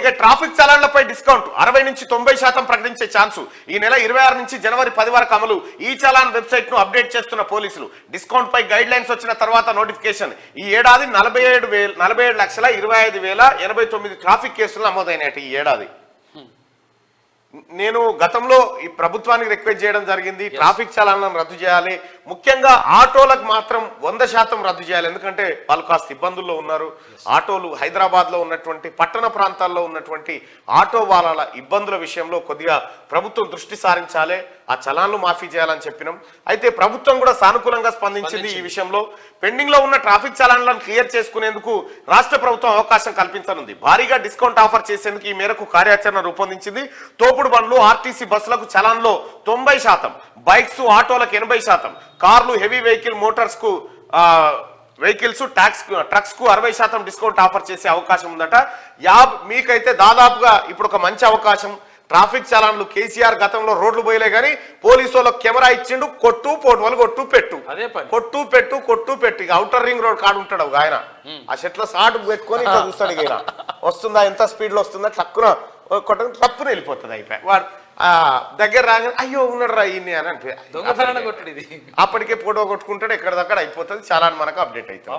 ఇక traffic చలాన్లపై discount 60 నుంచి 90% ప్రకటించే ఛాన్సు. ఈ నెల 26 నుంచి జనవరి 10 వరకు అమలు. ఈ చలాన్ వెబ్సైట్ ను అప్డేట్ చేస్తున్న పోలీసులు. డిస్కౌంట్ పై గైడ్ లైన్స్ వచ్చిన తర్వాత నోటిఫికేషన్. ఈ ఏడాది 47,25,089 ట్రాఫిక్ కేసులు నమోదైనట్టు ఈ ఏడాది. నేను గతంలో ఈ ప్రభుత్వానికి రిక్వెస్ట్ చేయడం జరిగింది, ట్రాఫిక్ చలాన్లను రద్దు చేయాలి, ముఖ్యంగా ఆటోలకు మాత్రం 100% రద్దు చేయాలి. ఎందుకంటే వాళ్ళు కాస్త ఇబ్బందుల్లో ఉన్నారు. ఆటోలు హైదరాబాద్ లో ఉన్నటువంటి పట్టణ ప్రాంతాల్లో ఉన్నటువంటి ఆటో వాళ్ళ ఇబ్బందుల విషయంలో కొద్దిగా ప్రభుత్వం దృష్టి సారించాలి, ఆ చలాన్లు మాఫీ చేయాలని చెప్పినాం. అయితే ప్రభుత్వం కూడా సానుకూలంగా స్పందించింది. ఈ విషయంలో పెండింగ్ లో ఉన్న ట్రాఫిక్ చలాన్లను క్లియర్ చేసుకునేందుకు రాష్ట్ర ప్రభుత్వం అవకాశం కల్పించనుంది. భారీగా డిస్కౌంట్ ఆఫర్ చేసేందుకు ఈ మేరకు కార్యాచరణ రూపొందించింది. తోపుడు బండ్లు, ఆర్టీసీ బస్సులకు చలాన్లో 90%, బైక్స్, ఆటోలకు 80%, కార్లు, హెవీ వెహికల్, మోటార్స్ కు వెహికల్స్, ట్రక్స్ కు 60% డిస్కౌంట్ ఆఫర్ చేసే అవకాశం ఉందట. మీకైతే దాదాపుగా ఇప్పుడు ఒక మంచి అవకాశం. ట్రాఫిక్ చలాన్లు కేసీఆర్ గతంలో రోడ్లు పోయలే కానీ పోలీసు వాళ్ళకి కెమెరా ఇచ్చిండు, కొట్టు పోటు వాళ్ళు కొట్టు పెట్టు, కొట్టు పెట్టు కొట్టు పెట్టు. ఇక అవుటర్ రింగ్ రోడ్ కాడు ఉంటాడు ఒక ఆయన, ఆ చెట్ల సాటు పెట్టుకొని ఇట్లా చూస్తాడు. ఇక వస్తుందా, ఎంత స్పీడ్ లో వస్తుందా, టక్కున కొట్టడం తప్పున వెళ్ళిపోతుంది. అయిపోయి వాడు దగ్గర రాగానే అయ్యో ఉన్నాడు రా ఇన్ని అని అంటే అప్పటికే ఫోటో కొట్టుకుంటాడు, ఎక్కడిదక్కడ అయిపోతుంది. చాలా మనకు అప్డేట్ అవుతుంది.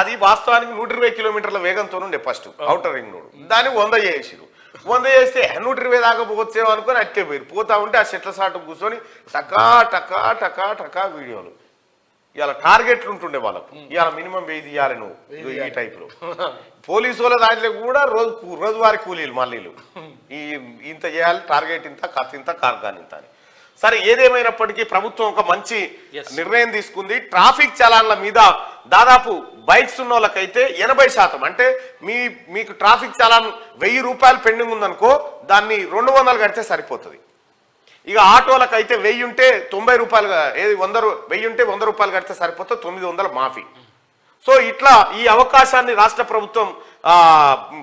అది వాస్తవానికి 120 కిలోమీటర్ల వేగంతో ఉండే ఫస్ట్ అవుటర్ రింగ్ రోడ్. దాన్ని 100 చేసిరు. 100 చేస్తే 120 దాకా పోవచ్చేమో అనుకుని అట్టే పోయారు. పోతా ఉంటే ఆ చెట్ల సాటు కూర్చొని టకా టకా టకా టకా వీడియోలు. ఇవాళ టార్గెట్లు ఉంటుండే వాళ్ళకు, ఇవాళ మినిమం 1000 తీయాలి నువ్వు ఈ టైప్ లో. పోలీసు వాళ్ళ దాంట్లో కూడా రోజువారీ కూలీలు మళ్ళీలు ఇంత చేయాలి, టార్గెట్ ఇంత, కథ ఇంత, కార్గాన్ ఇంత అని. సరే, ఏదేమైనప్పటికీ ప్రభుత్వం ఒక మంచి నిర్ణయం తీసుకుంది. ట్రాఫిక్ చలాన్ల మీద దాదాపు బైక్స్ ఉన్న వాళ్ళకైతే 80%, అంటే మీకు ట్రాఫిక్ చలాన్ 1000 రూపాయలు పెండింగ్ ఉందనుకో, దాన్ని 200 కడితే సరిపోతుంది. ఇక ఆటోలకు అయితే 1000 ఉంటే 90 రూపాయలు, 1000 ఉంటే 100 రూపాయలు కడితే సరిపోతే 900 మాఫీ. సో ఇట్లా ఈ అవకాశాన్ని రాష్ట్ర ప్రభుత్వం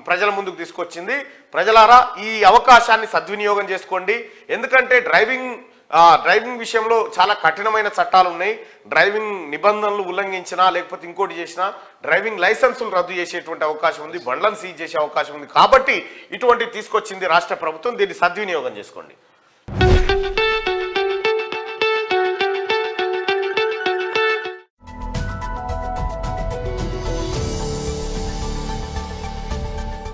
ప్రజల ముందుకు తీసుకొచ్చింది. ప్రజలారా, ఈ అవకాశాన్ని సద్వినియోగం చేసుకోండి. ఎందుకంటే డ్రైవింగ్ విషయంలో చాలా కఠినమైన చట్టాలు ఉన్నాయి. డ్రైవింగ్ నిబంధనలు ఉల్లంఘించినా లేకపోతే ఇంకోటి చేసినా డ్రైవింగ్ లైసెన్సులు రద్దు చేసేటువంటి అవకాశం ఉంది, బండ్లను సీజ్ చేసే అవకాశం ఉంది. కాబట్టి ఇటువంటి తీసుకొచ్చింది రాష్ట్ర ప్రభుత్వం. దీన్ని సద్వినియోగం చేసుకోండి.